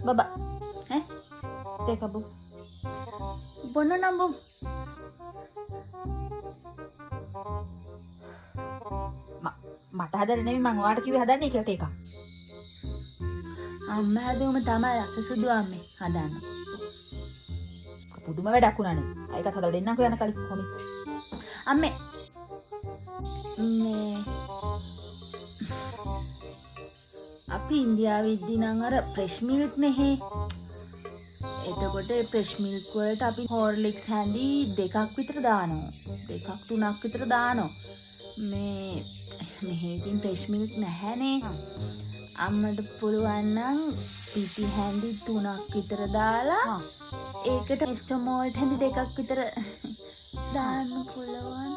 බබා ඈ තේ කබු බොන්න නම් බොම් මට හදන්න නෙමෙයි මං ඔයාලට කිව්වේ හදන්නේ කියලා තේ එකක්. අම්මා හැදුවම තමයි රස සුදු අම්මේ හදන්න. පුදුම වැඩක් වුණානේ. ඒකත් හදලා දෙන්නම්කෝ යන කලින් කොහොමද? අම්මේ මේ අපි ඉන්දියාවේ ඉද්දි නම් අර ෆ්‍රෙෂ් මිල්ක් නෙහේ. එතකොට ඒ ෆ්‍රෙෂ් මිල්ක් වලට අපි හෝර්ලික්ස් හැඳි 2ක් විතර දානවා. 2ක් 3ක් විතර දානවා. මේ මෙහෙ ඉතින් ෆ්‍රෙෂ් මිල්ක් නැහැනේ. අම්මට පුළුවන් නම් පිටි හැඳි 3ක් විතර දාලා ඒකට එස්ටමෝල්ට් හැඳි 2ක් විතර දාන්න පුළුවන්.